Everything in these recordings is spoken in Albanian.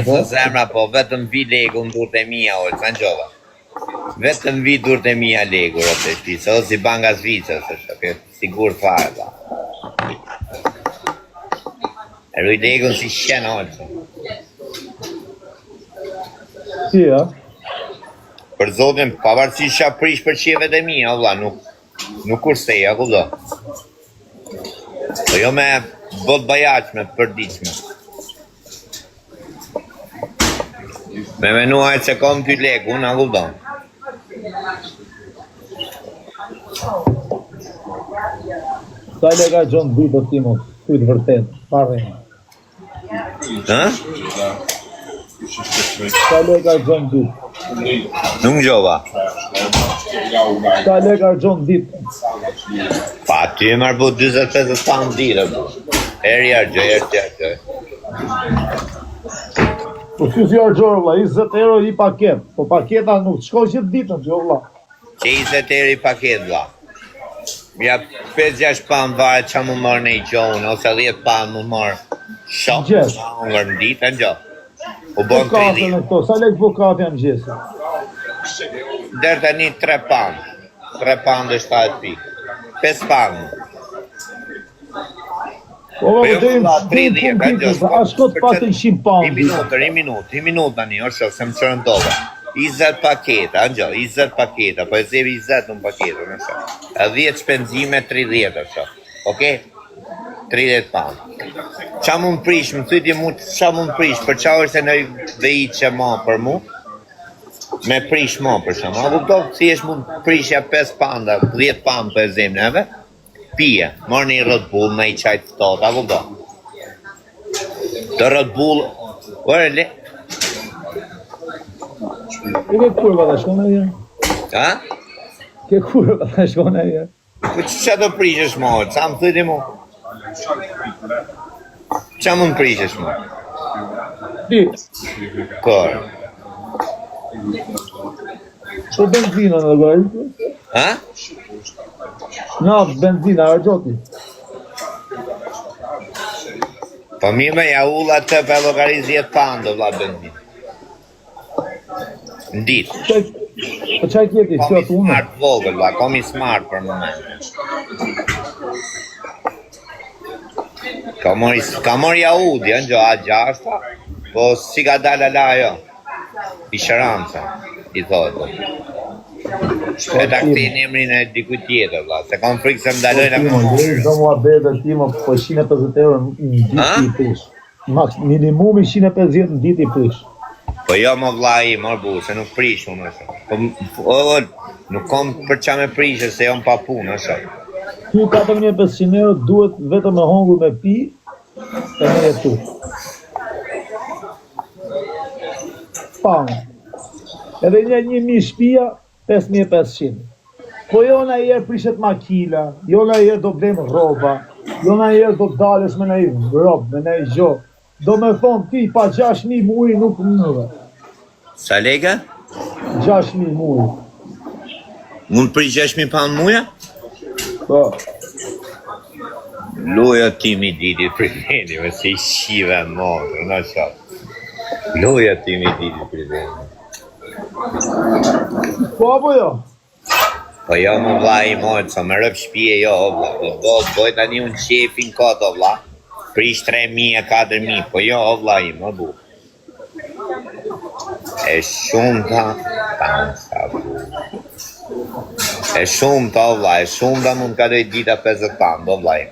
Së zemra, po vetëm vi legu në durët e mija, o, të në gjova. Vetëm vi durët e mija legu, rëtë e shpisë, o si banga zvicës, është, ke sigur fare, da. E ruj legu në si shenë, o, që. Si, ja? Për zotin, pavarësi shë prish për qive dhe mija, o, vla, nuk kurseja, ku do. Po jo me bot bajaqme, përdiqme. Me menuaj që kom ty lek, unë a guldon. Sa lega gjonë ditë të timo, kujtë vërtet, parë. Ha? Sa lega gjonë ditë. Nuk gjova. Sa lega gjonë ditë. Pa ty e marrë bu 25 pound ditë. Eri argjoj. Po që si argjorë, vla, 20 euro i paket. Po paketa nuk shkoj që ditën, që vla. Që 20 euro i paket, vla. Ja 5-6 pound vare që më mërë në i gjohën, ose 10 pound më mërë shokë, në ditë, në gjohë. U bon 30. Sa lek po kafe janë gjesë? Dërë të një 3 pound. 3 pound e 7 pikë. 5 pound. Po më dojmë a shkot patin 100 pound. I minutë tani, orë se më qërën dobe. 20 paketa, anjo, 20 paketa, po e zevi 20 në paketa, në shë. 10 shpenzime, 30, është. Oke? 30 pound. Qa mu më prish, më thyti mu qa mu më prish, për qa është e në vejit që ma për mu, me prish ma për shumë. A kuptov, si është mu prishja 5 pound, 10 pound për e zemë neve, pije, marrë një Red Bull, me i qajtë të tot, a kuptov. Të Red Bull, ore le. Ke kurva dhe shkone e jenë? Ha? Ke kurva dhe shkone e jenë? Po që të prishësh ma, qa më thyti mu? Qa më prishësh ma? Ti? Kërë. Po benzina në gajtë? Ha? Na, benzina, argjoti. Po mi me ja ulla të për logariz 10 pound, vla benzina. Në ditë. Po qaj tjeti, Komi që atë unë? smart vogël, vla, komi smart për moment. Ka mori Audi, në gjo A6, po si ka dalë ala jo. I shëranca, i thotë. E ta këti një emrin e diku tjetër, vla, se kam frikë se më dalojnë e më. Do mua bete timo, po 150 euro në ditë i prish. Minimumi 150 në ditë i prish. Po jo më vla i, mërë bu, se nuk prish unë është. Po, nuk kom për qa me prishë, se jom pa punë, është. Ty 4500 euro duhet vetëm me hongur me pi, e me jetu. Pam. Edhe një shpia, 5500. Po jo në herë prishet makila, jo në herë do blem roba, jo në herë do dalës me në robë, me në gjo. Do me thonë ti pa 6.000 muj nuk mëve. Sa lega? 6.000 muj. Mund për 6.000 pound muja? Po. Loja ti mi diti për vendi, me se i shive modrë, në qatë. Loja ti mi diti për vendi. Po apo jo? Po jo më vla i mojtë, sa më rëp shpije jo, o vla. Do doj tani unë qefin këtë, o vla. Prish 3.000 e 4.000, po jo, o vla i më bu. E shumë ta, e shumë ta, o vla, e shumë ta mund ka dojt dita 50 pound, o vla i.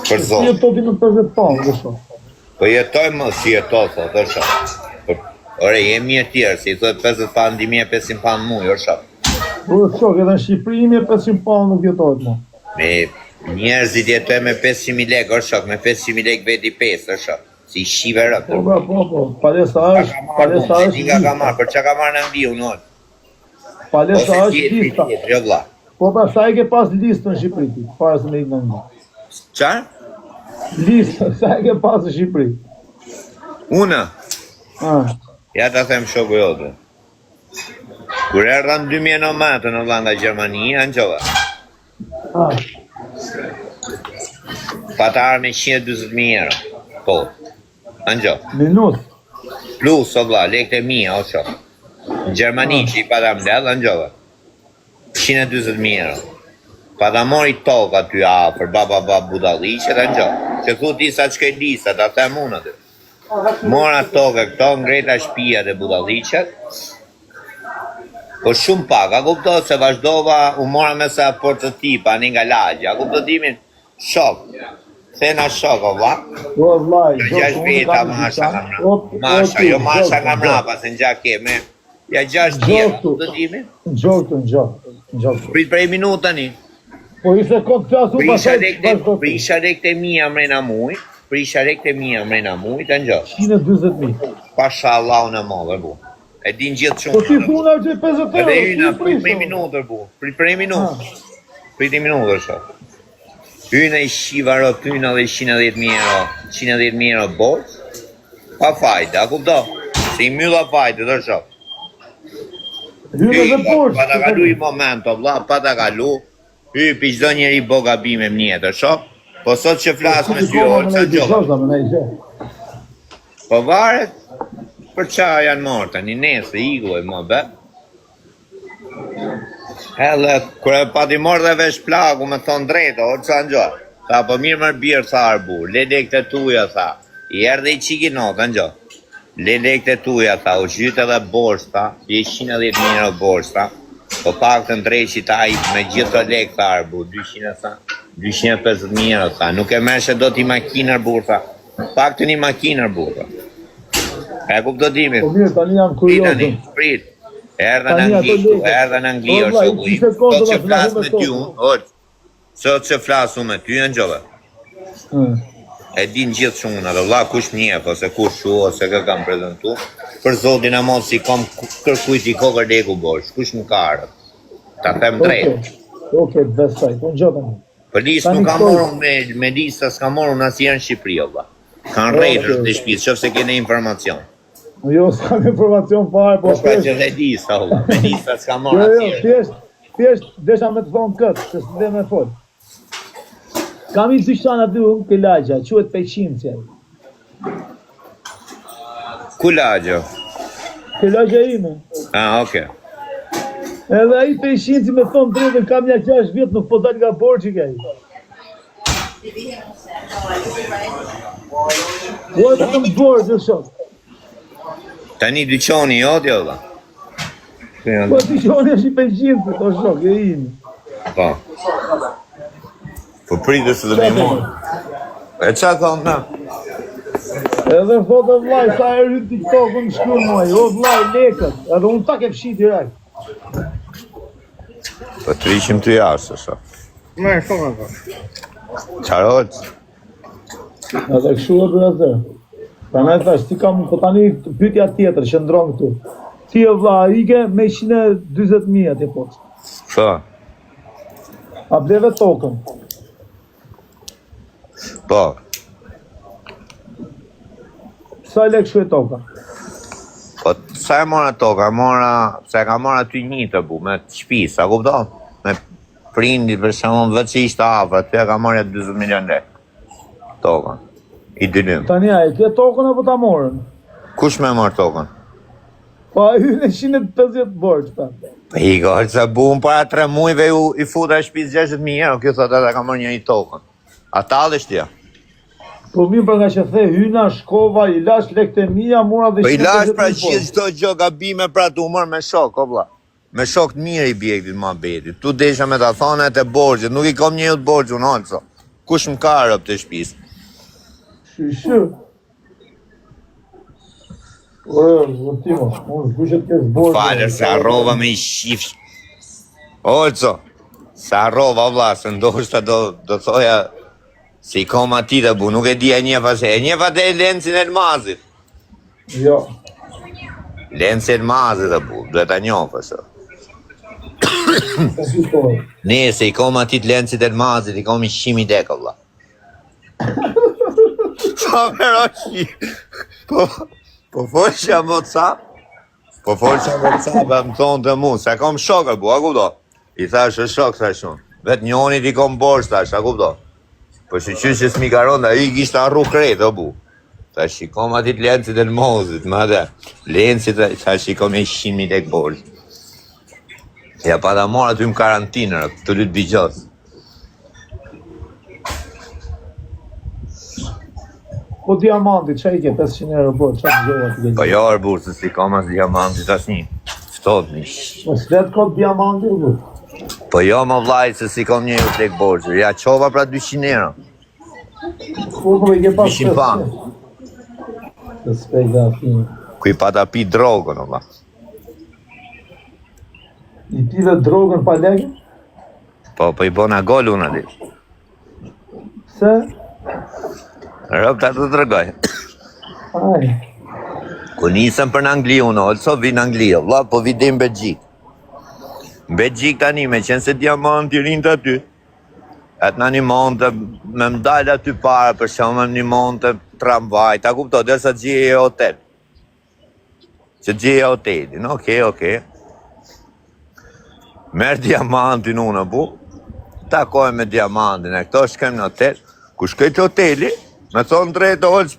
Për zonë. Si jetoti në 50 pound, dhe shumë. Po jetoj më, si jetoj, thot, o shumë. Ore, jemi e tjerë, si i thot 50 pound, 1500 pound muj, o shumë. Ure, shok, edhe në Shqipëri 1500 pound nuk jetojt më. Me njerëzit jetoj me 500.000 lek, o shok, me 500.000 lek veti 5, o shok. Si shive rëpë. Po, palesa është Diga ka marrë, për që ka marrë në mbiu, në orë? Palesa është lista. Jo vla. Po pra, sa e ke pas listë në Shqipëri, para se me ikë në një. Qarë? Listë, sa e ke pas në Shqipëri. Una? Ja ta them shoku jote. Kur erdham 2019 në Hollanda, Gjermani, anqova. Patar me 120.000 euro. Po. Angjo. Minut. Plus, o vla, lekët e mija, o qo. Në Gjermani që i pa da mdel, angjo. 120.000 euro. Pa da mori tokë aty afër, baba budalliqet, angjo. Që thu ti sa qke lisa, ta them unë aty. Mora tokë këto, ngreta shtëpia dhe budalliqet. Po shumë pak, a kupto se vazhdova, u mora me sa portëtipa, një nga lagja, a kupto dimin, shok. Thena shok, o vla. O vllai, Gjash veta masha nga mrapa. Masha, jo masha nga mrapa, se në gjak keme. Ja 6 tjera, do dimin. Gjoktu. Prit prej minutë tani. Po ishte kot flasu Prisha lekët e mija mrena muj, të njo. 120.000. Pasha Allah në modhe, bu. E din gjithë Po ti shumë. thuna që 50 euro. Edhe hyna, prit prej minutër, bu. Prit prej minutë. Prit i minutër, shok. Hyna i shivaro, tyna dhe 110.000 euro. 110.000 euro borç. Pa fajtë, a kupto? Se i mylla fajtë, dhe shok. Hynë dhe borç. Pa ta kalu i momento, vla, pa ta kalu. Pi çdo njeri bo gabime më njëtër, shok. Po sot që flas me ty, Olca Gjolla. Po varet për qa janë morë tani, nesë, igulloj më be. Edhe, kërë pati morë dhe vesh plagu me thonë drejta, Olca Gjolla. Tha, po mirë mërë birë, tha arbu, le lekët e tuja, tha. I erdhe i qiki notë, Gjolla. Le lekët e tuja, tha, u zhytë edhe borës, tha, je 110.000 euro borës, tha. Po pak të ndrejqi ta i me gjithë të lekë, tha arbu, 250.000 euro, tha, nuk e meshe do t'i makinër burë, tha, pak të një makinër burë, tha. E kupto dimit? Po mirë, tani jam kuriozën. Prit, erdhe në Angli, është u i, sot që flasë me ty unë, sot që flasë unë me ty, në gjove, e din gjithë shumë, në vla kush njef, ose kush shu, ose kë kam prezentu, për zotin e mos si kom kërkujt i kokër deku bosh, kush më karët, ta them drejt. Oke, besaj, po në gjotën. Për listë nuk ka morën me lista, s'ka morën asjerë në Shqipëri, o ba. Kanë rejtër në shpisë, qëfë se kene informacion. Jo, s'kam informacion fare, po shpesh. Po që dhe lista, o ba, me lista s'ka morën asjerë. Thjesht, desha me të thonë këtë, se s'de me folë. Kam i dyshana dy unë ke lagja, quet peqimësja. Ku lagjo? Ke lagja ime. Oke. Edhe aji peqimësi me thonë drejtën, kam një 6 vjetë, nuk po dal nga borqi ka i. O, të kam borqë, shok. Tani dyqoni, jo, t'jo, da? Po, dyqoni është i peqimësi, o shok, e ime. Po. Po pritë se dhe me morë. E qa thonë na? Edhe thotë vlaj, sa e rritë TikTok-ën shkru muaj, o vlaj, lekët, edhe unë ta ke pëshit i rajtë. Po të rishim të jashtë, sho. Me, shumë e Qarot? Edhe këshu e për atë. Ta ne thash, ti kam, po tani pytja tjetër, që ndronë këtu. Ti e vla, ike me 120.000 ati poqë. Shë? A bleve tokën. Po. Sa e lekë shu e toka? Po, sa e mora toka? Se ka mora ty një të bu, me të shpis, a kupto? Me prindi, për shumë, vetë që ishte afra, ty e ka mora 20 milion lek. Toka. I dynim. Tani a, e kje tokën apo ta morën? Kush me mor tokën? Pa, hynë e 150 borç, ta. I gërë, se buën para 3 mujve i futa e shpis 60.000 euro, kjo thot edhe ka mor një i tokën. A talë është tja? Po mirë për nga që the, hyna, shkova, i lash lekët e mija, mora dhe 150.000 borç. Po i lash pra gjithë qdo gjë gabime pra të umër me shok, o bla. Me shok të mirë i bjektit ma betit. Tu desha me ta thonet e borgjët, nuk i kom një të borgjë unë olëso. Kush më ka rëp të shpis? Shë. Vëtimo, unë kushet kes borgjë. Falër, se arrova me i shifsh. Olëso, se arrova, o bla, se ndoshta do thoja se i kom ati të bu, nuk e di e njefa se, e njefa të e lencin e Elmazit. Jo. Lencin e Elmazit të bu, duhet a njofa se. Ne, se i kom ati të lencit e Elmazit, i kom i shimi deka, vla. Po, pero shi, po folëshja WhatsApp, e më thonë të mu, se kom shok e bu, a kupdo? I thash e shok, thash unë, vetë njonit i kom borsh, thash, a kupdo? Po që që s'mi karon, da i kishtë arru kretë, o bu. Ta shikom atit lencit e në mozit, ma dhe. Lencit, ta shikom e 100.000 lek borë. Ja pa da mora ty më karantinër, të lytë bigjos. Po diamanti, që i ke 500 euro borë, që të gjëra të Po jo, burë, se si kom as diamantit as një. Ftot një. Po s'let ka diamanti, borë. Po jo, më vlaj, se si kom një lek borë. Ja qova pra 200 euro. Po i ke pas 200 pan. Të spejga atin. Kuj pa ta pi drogën, valla. I pi dhe drogën pa legë? Po i bona gol unë ati. Se? Rëp ta të tregoj. Aj. Ku nisëm për në Angli unë, olso vi në Angli, valla, po vide në Belgjik. Në Belgjik tani, me qenë se diamanti rinë të aty. Atë në një mund të me mdallë aty para, për shumë me një mund të tramvaj, ta kupto, derisa gjie e hotel. Që gjie e hotelin, okej. Merë diamantin unë, bu, takoj me diamantin, e këto shkem në hotel, ku shkej të hoteli, me thonë drejtë olës,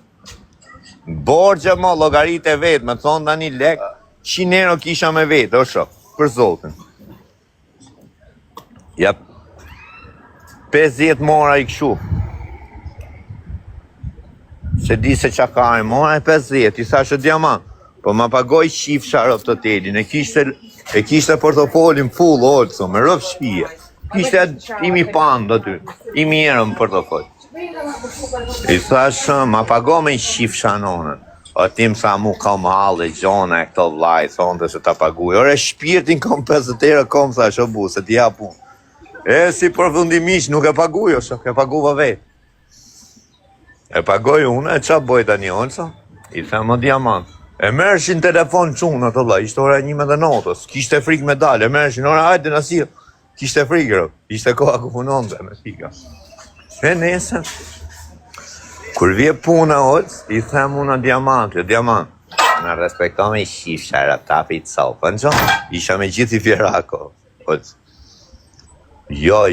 borgja ma, logarit e vetë, me thonë da një lek, 100 euro kisha me vetë, o shok, për zotin. Ja, 50 mora i këshu. Se di se qa ka e mora e 50, i thashë diamant. Po ma pagoj shifsha rëf të hotelin, e kishte portofolin full, olëso, me rëf shpije. Kishte imi pandë aty, imi erën portofol. I thashë, ma pago me shifsha nonën. O tim sa mu kam halë e gjona e këto vlaj, thonë dhe se ta paguj. Ore shpirtin kom 50 euro kom, thashë o bu, se ti hapun. E si përfundimish, nuk e paguj, o shok, e paguva vetë. E pagoj unë, e qa boj tani olëso? I themë o diamant. E mërëshin telefon qunë ato la, ishte ora 11 kishte frikë me dalë, e mërëshin ora hajde në sirë, kishte frikë, ishte koha ku punon dhe me fika. E nesën, kur vje puna olës, i them unë diamant, në respektome i shifsha, era tapi i copë, në gjonë, isha me gjithi fjerako, olës. Jo,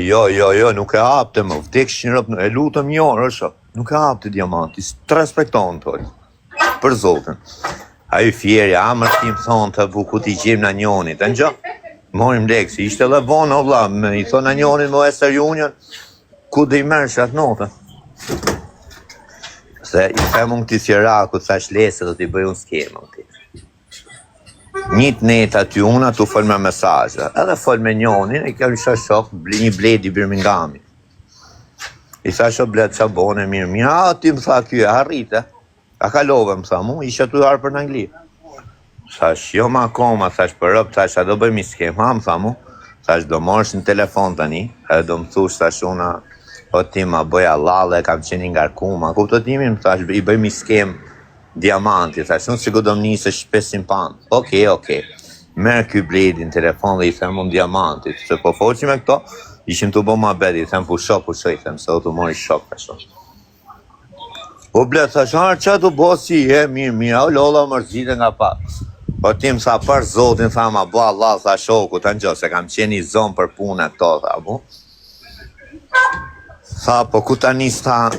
nuk e hapte më, vdekshin rëpë, e lutëm një orë, nuk e hapte diamanti, të respektonë të olës, për zotën. A ju fjeri, a më shtim thonë të ku t'i gjim në njonit, në gjo? Morim leksi, ishte dhe vonë, o vla, i thonë në njonit më Western Union, ku dhe i mërë shatë notë. Se i them unë këti fjeraku, të thash lesë dhe t'i bëj unë skemë, Njët net aty unë, tu fol me mesazhe, edhe fol me njonin, e kjo isha shof, një bledi Birminghami. I thash o bled qa bone mirë, a ti më tha kjo, harrite. A kalove, më tha mu, isha tu harë për në Angli. Thash, jo ma koma, thash për rëpë, thash, a do bëjmë i skem, ha, më tha mu. Thash, do morësh në telefon tani, edhe do më thush, thash, una, o ti ma bëja lale, kam qeni nga rkuma. Kupto timin, thash, i bëjmë i skem diamanti, thash, unë sigur do më njëse 500 pan. Okej. Merë kjo bledi në telefon dhe i them unë diamanti, se po foqim e këto, ishim të bo ma bedi, i them pusho, i them, se o të mori shok, thash. O ble, thash, qa të bo si je, mirë, o lolla mërzite nga pa. O tim sa për zotin, tha ma bo Allah, tha shoku, të nxo, se kam qeni zonë për punë këto, tha bu. Tha, po ku ta nesër,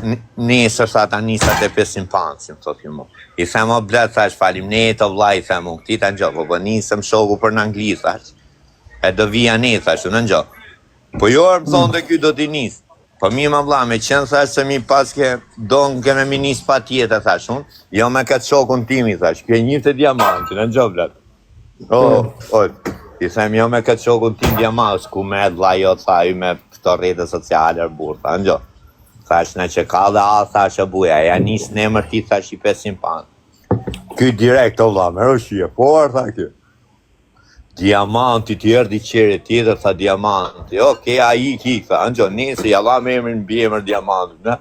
tha ta nisa të 500 panë, si më thot ju mu. I them o ble, thash, falim ne të vla, i them u, këti të nxo, po nisëm shoku për në Angli, thash. E do vija ne, thash, në nxo. Po jo më thonë të kjo do t'i nisë. Po mi ma vla, me qenë thash se mi paske do në keme mi njës pa tjetë, thash unë, jo me këtë shokun timi, thash, kjo e njërë të diamantin, në gjo vlat. I them jo me këtë shokun tim diamant, ku me vla jo, thaj, me këto rrete sociale, burë, tha, në gjo. Thash, në që ka dhe a, thash, e buja, ja njës në emër ti, thash, i 500 panë. Kjo direkt, o vla, me rëshje, por, tha kjo. Diamanti tjerë di qere tjetër, tha diamanti. Okej, a i tha, në gjo, nese, jalla me emrin bje emër diamanti, ne?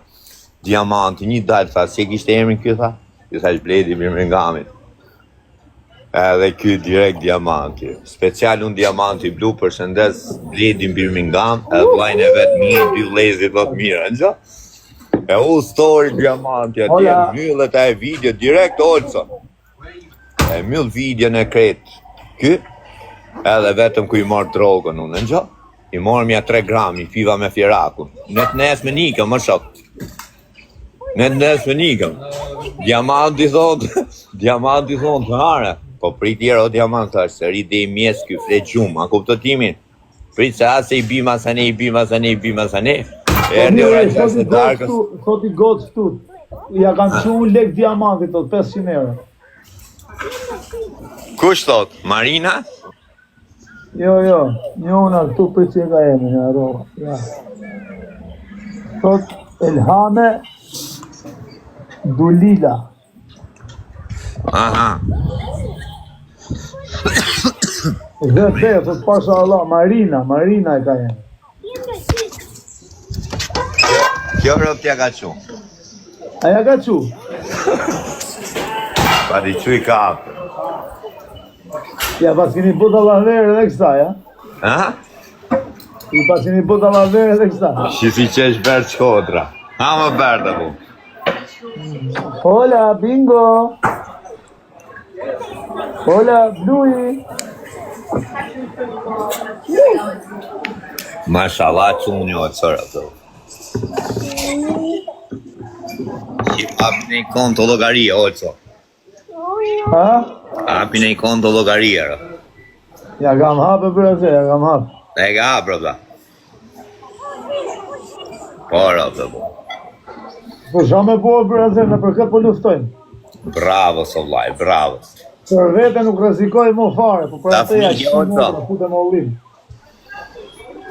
Diamanti, një dalë, tha, se kishte emrin kjo, tha? Kjo thash bledi Birminghamit. Edhe kjo direkt diamanti. Special unë diamanti blu, përshëndes bledi Birmingham, edhe vlajnë e vetë mirë, dy lezit vetë mirë, në gjo? E u story diamanti, atje, myllet e video, direkt olëso. E myll video në kretë. Kjo? Edhe vetëm ku i marrë drogën unë, në gjo? I marrë mja 3 gram, i piva me fjerakun. Në të nesë me nikë, më shok. Në nesë nikëm. Diamanti thonë të hare. Po prit tjera o diamant është, se rrit dhe i mjes ky flet gjumë, a kupto timin? Prit se ase i bi masane. Erdi ora 6 e darkës. Thot i gocë këtu. Ja kanë qunë lek diamantit, thot 500 euro. Kush thot? Marina? Jo, njona këtu për që ka jemi, ja, roha. Ja. Thot Elhame Dulila. Aha. Dhe, thot pasha Allah, Marina e ka jemi. Kjo rëp t'ja ka qu. Aja ka qu? Pa di qu i ka apë. Ja, pas keni buta lavere dhe kësa, ja? Ha? I pas keni buta lavere dhe kësa. Shisi që është berë qodra. Ha më berë të bu. Hola, bingo! Hola, Blui! Mashallah që unë jo e cërë të. Apin e i konto logarie, Olco. Ha? Apin e i konto logarie, rë. Ja kam hapë për e ja kam hapë. E ka hapë, rë, po, rë, të bu. Po shame po për e në për këtë po luftojnë. Bravo, Sollaj, bravo. Për vete nuk rëzikoj më fare, po për atë ja fmike, që Olco. më fute më ullim.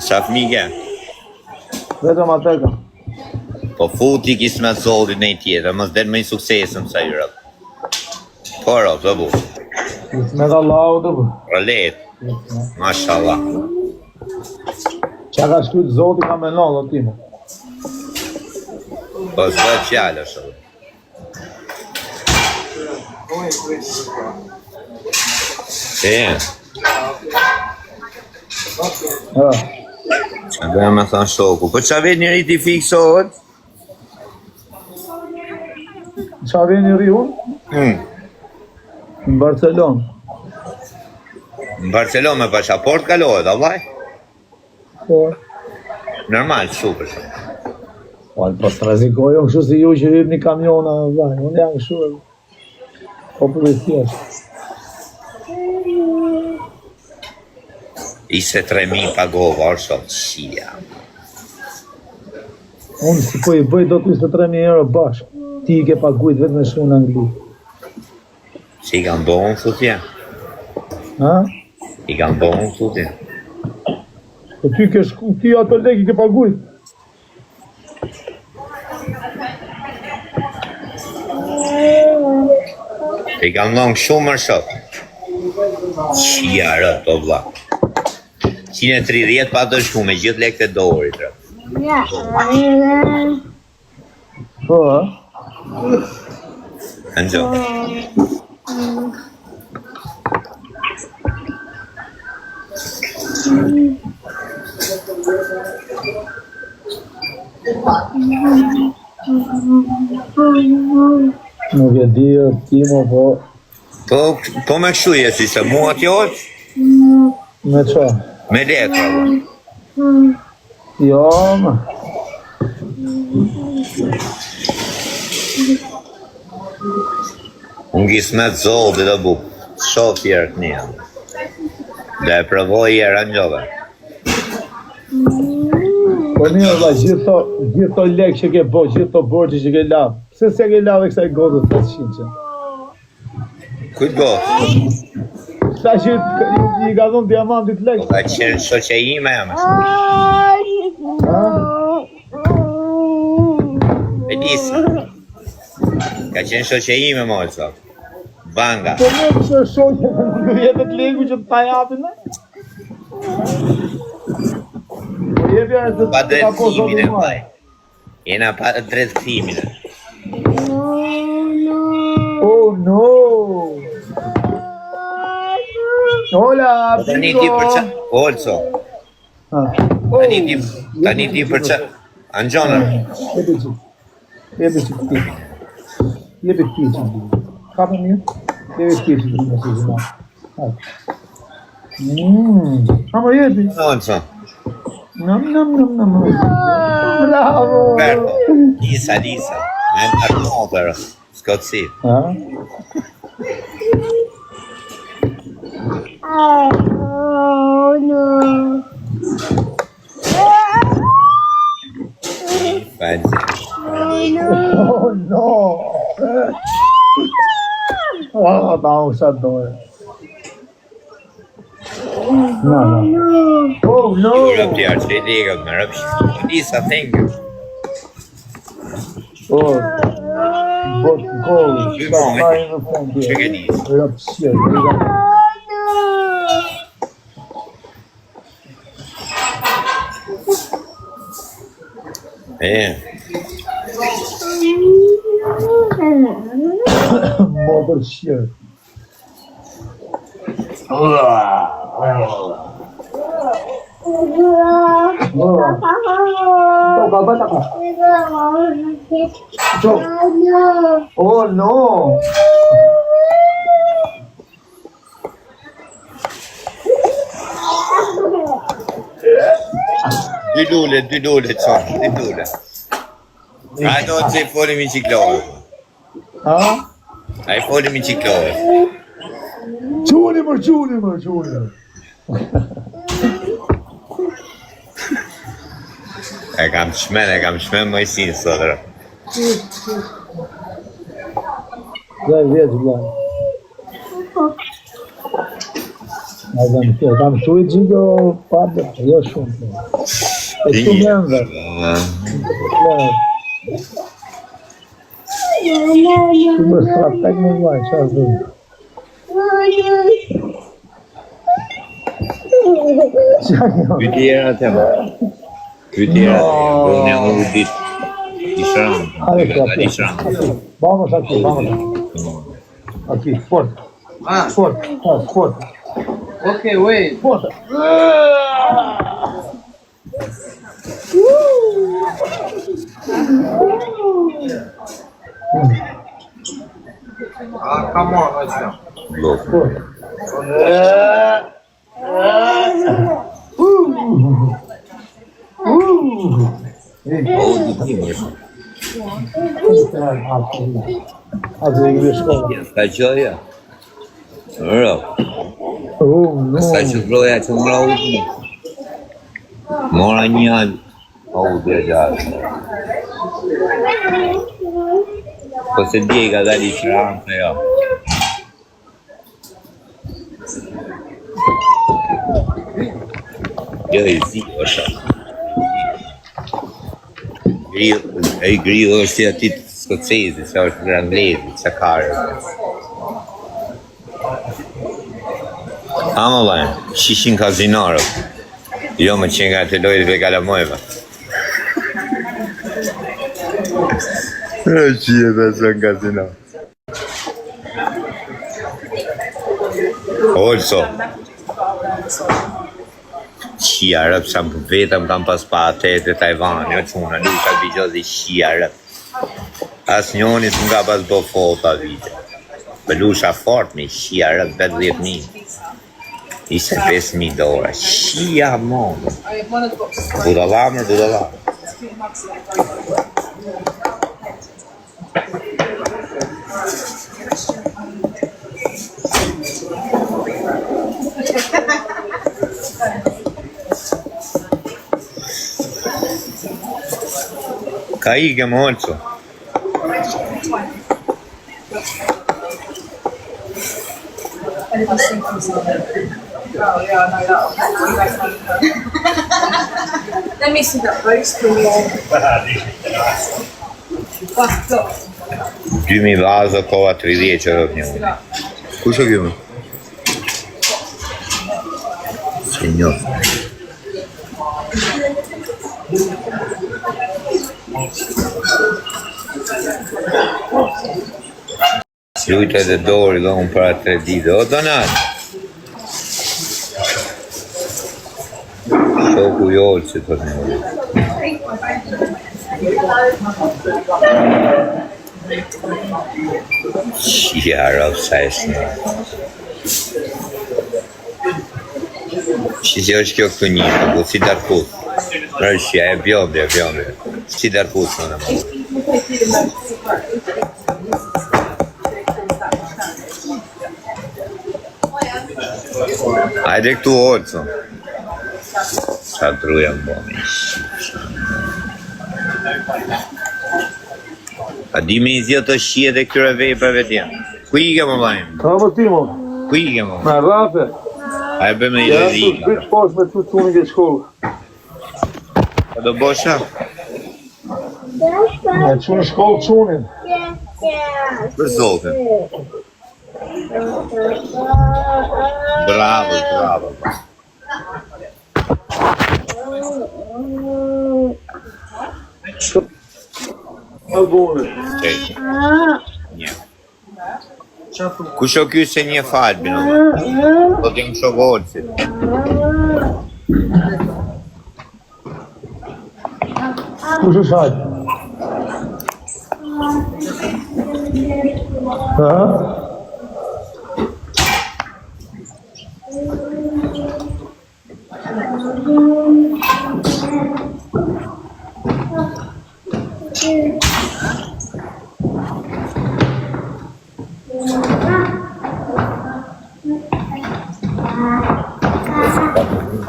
Qa fmike? Vetëm atë ka. Po futi kismet zoldit në i tjetër, mës den me i suksesëm sa i rë. Po, rë, të bu. Kismet Allahu të bu. Rëlet, mashallah. Qa ka shkujt zoti ka me nëllë, time. Po zë qjallë është. Qa dhe me thanë shoku, po qa vet njëri ti fiksohet? Qa vjen i ri unë? Në Barcelonë. Në Barcelonë me pashaport kalohet, a vaj? Po. Normal, super shumë. Po të rëzikoj, unë kështu si ju që rrib një kamiona, vaj, unë jam kështu. Po për e thjesht. 23.000 pagova, orë shumë, shia. Unë si po i bëj do 23.000 euro bashkë. Ti i ke pagujt vetë me shumë në Angli. Që i kanë bohën, thutje? Ha? I kanë bohën, thutje? Po ty ke shku, ti ato lek i ke pagujt. I kanë longë shumë mërë shok. Shia rë, to vla. 130 pa të shku me gjithë lekët e dorit rë. Po, ha? Në gjo. Nuk e di, Timo, po... Po me kështu jesi se mua t'johet? Me qa? Me lekë, Jo, më. unë kismet zoldi dhe bu. Shof tjerë të një. Dhe e provoj jera në gjove. Po mirë, valla, gjithë to lek që ke bo, gjithë to borgji që ke lavë. Pse se ke lavë e kësaj godët 500 që? Kujtë go? Sa që i ka dhënë diamantit lek? Ka qenë shoqe ime e më. E disi. Ka qenë shoqe ime më olëso. Banga. Po me përse shoqe, në jetët legu që të ta japin, ne? Po jepja e të Pa ka po drejtësimin e zotin mbaj. marë. Jena pa drejtësimin e. Oh no! Hola, Tani bingo! ti për qa... Olëso. Tani ti për qa... Anxonër. Jepi që. Jepi që ti. Jepi ti që ti. Ka për mirë? Jepi ti që ti. Nësi zina. Ama jepi. Olëso. Nam. Bravo! Berto. Lisa. Në armotër, s'ka të si. Ha? Oh no. Fancy. Oh no! Oh, não, essa dor. Não, não. Oh no! Rëp t'ja që i legët me rëp shkë. Disa thingë. Oh, but go. Stop lying in front Që here. ke disë? Rëp shit. Mother shit. Oh no! Dy lule qonë, dy lule. A do të i folim i qiklohë. Ha? A i folim i qiklohë. Junior. E kam shmen më i sinë sotërë. Daj, vjetë, vla. Kam shu i gjido padë, jo shumë. E shumë jenë dhe. Shumë stratek në vaj, që a dhëmë. Pytjera të më. Pytjera të më. Unë e u ditë. I shramë. Hajde, vamos aqui. Aqui, forte. Forte. Okay, wait. Forte. Come on, let's go. Blok. Forte. O, di ti më shumë. Azi i shkolla. Ka qoja? Rro. No. Sa që vroja që më rau të më. Mora një alë. O, dhe gjatë. Po se djega da li shranë të jo. Jo i zi është. E griu është i atit skocezi, që është në anglezi, që karë. Ama lajnë, shishin kazinarë. Jo më që nga të lojtë ve kalamojve. Qie dhe së në kazinarë. Also. Shia rëp, sa më vetëm kam pas pa atet e Taiwan, jo që unë nuk ka vigjo dhe shia rëp. As njoni së nga pas bo fota vite. Belusha fort me shia rëp, 10.000. Ishte 5.000 dora, shia monë. Budalamër. Ka i ke më olëso. Let me see that post for you. What's up? 2000 vazë, kova 30 që rëp një unë. Ku shë kjo më? Senjor. Lujtë edhe dorë, dhe unë para 3 ditë. O, Donat! Shoku jollë që të të një. Shia rëpë sa e shnë. Që është kjo këtu një, si darkut. Rëshja e bjondë. Si darkut në në më. take you to emergency department. Hajde këtu orco. Qa truja më bëmi. A di me i zjetë të shqiet e këtyre veprave tjenë. Ku i ke më vajmë? Ka më timo, Ku i ke më vajmë? me rafe. A e bëme i Ja, dhe su rika. zbit posh me të tunin ke shkollë. A do bosha? Me qunë shkollë qunin. Për zotin. Bravo, bravo. Albone. Qejtë. Një. Kusho ky se një falbin? Po t'jem shovorësit. Kush është hajtë? Ha?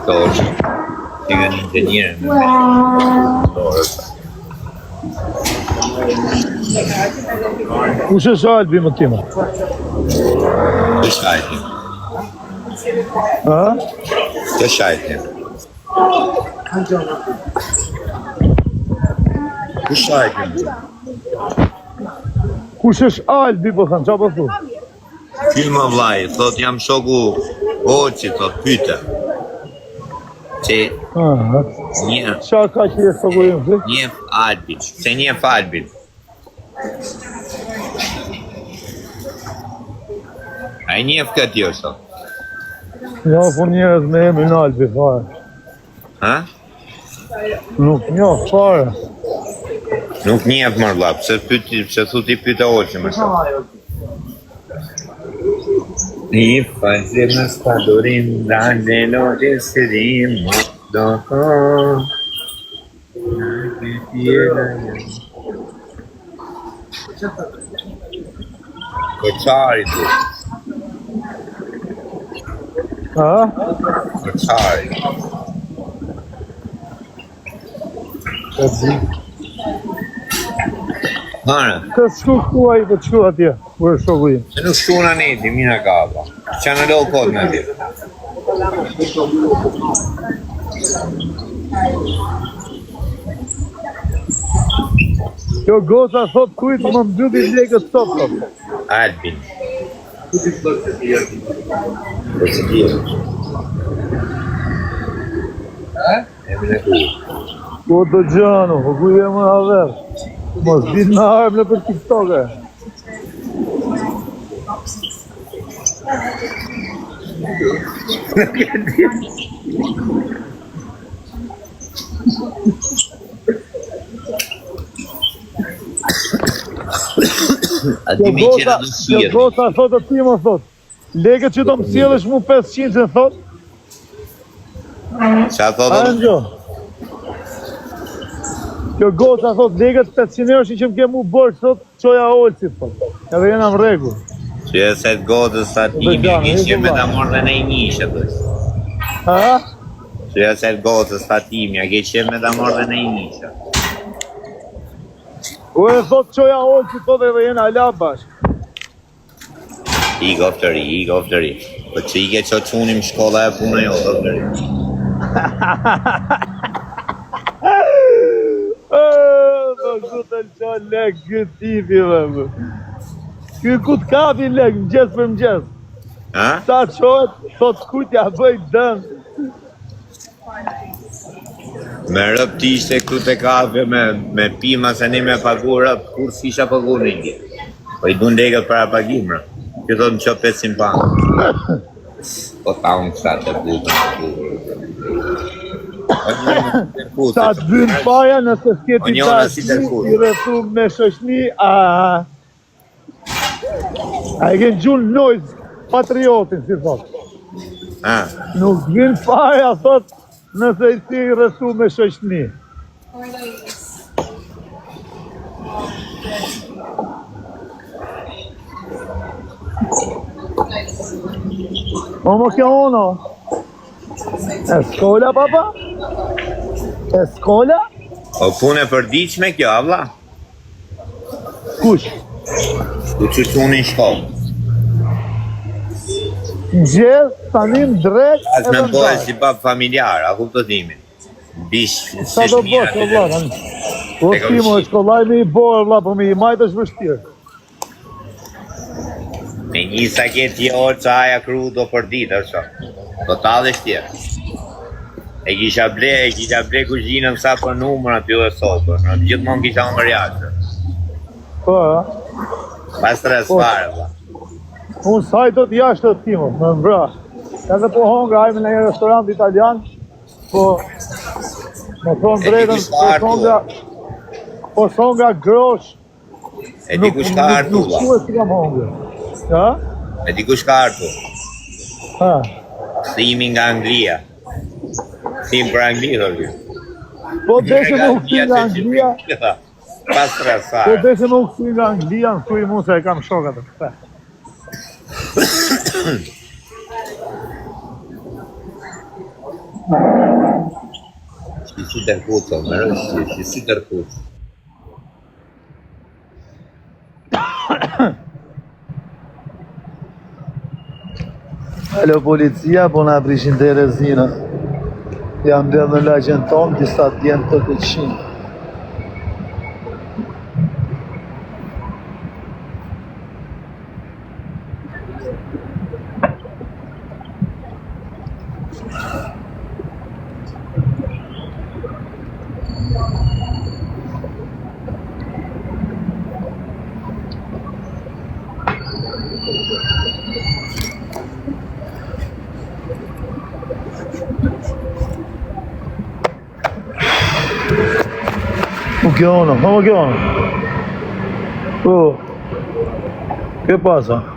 Torë. Ti nga një inxenjerë në torë. Kush është Albi më tima? Të shajtim. Ha? Të shajtim. Të shajtim. Kush është Albi po thënë, qa po thu? Filma vlaj, thot jam shoku Oqi, thot pyte. Që Aha. një Qa ka që jesë të gojim, si? njef Albin, se njef Albin. A i njef këtë jo, sot? Ja, po njerëz me emrin Albi, fare. Ha? Nuk njo, fare. Nuk njef mërë vla, pse thu ti pyte Oqi më shumë. Një fazim në spadurim, dande lojë sërim, do ho. Në tjera një. Koçari tu, Ha? koçari. Hana, Ka shku kuaj po të shku atje, kur është shoku im. se nuk shkuna neti, mina kapa. Qa në do kod me ti. Kjo goca thot kujt më mbylli legët sot, thot. Albin. Po që tjerë. Emin e ku. Po të gjanu, po ku je më haver. Mos dit në armë në për TikTok-e. A di me qena në Kjo shirë. goca thot të ti më thot. Legët që do më sjellësh mu 500 që thot. Qa A thotë? në gjo? Kjo goca thot legët 500 euro që më ke mu bërë thot qoja olësit thot. Edhe jena më rregull. Që e se të godës sa timi, që me ta morë dhe ne i njishë, dhës. Ha? Që e se të godës sa timi, a ke që me ta morë dhe ne i njishë. U e thot qoja olësit thot edhe jena ala bashkë. I goftëri. Po që i ke që qunim shkolla e punë jo, goftëri. Po ku të lëqa lek këtë tipi dhe më. Ky ku të kapi lek mëgjes për mëgjes. Ha? Sa qohet, thot kutja bëj dëmë. Me rëp ti ishte këtu të kafe me pima se ne me pagu rëp, kur s'isha pagu në një. Po i dun legët para pagimra. Që thot në qo 500 panë. Po ta unë kësa të Sa të bënë paja nëse s'keti O njona si të kur. i rëthu me shoshni, a e kënë gjullë nojz patriotin, si thot. Ha? Nuk bënë paja, thot, nëse i si i rëthu me shoshni. Como que uno? Escola, papa? Escola? O punë e përditshme kjo, vlla. Kush? Ku që qunin shkollë. Gjithë, tanim, drejt, As me bëhe si bab familjar, a kuptotimin. Bish, Sa do bësh, o vlla? Po timo, shkollaj me I borë, vlla, po me I majtë është vështirë. Me një saket orë që aja kru do për ditë, është. Do t'adhe shtjerë. E kisha ble kuzhinën sa për numër aty dhe sopër. Në gjithmonë kisha më rjashtë. Po, Pas stres fare, vlla. unë saj do t'jashtë të timo, më mbra. Edhe po honga, ajme në një restorant italian, po, më thonë drejtën, po songa grosh, E di kush ka artu, nuk vlla. shuhet si kam hongër. Ja? E di kush ka artu. Ha, Thimi nga Anglia. Thim për Angli, thotë. po deshe më ukësi nga Anglia, Pas stres po fare. deshe më ukësi nga Anglia, në thuj mu se e kam shokat të këte. Si tërkutë, më rështë, si tërkutë. Alo policia, po na prishin të rezina. Jam dhe në lagjen tonë, disa djenë të këqin. Come che ono? Oh, che passa?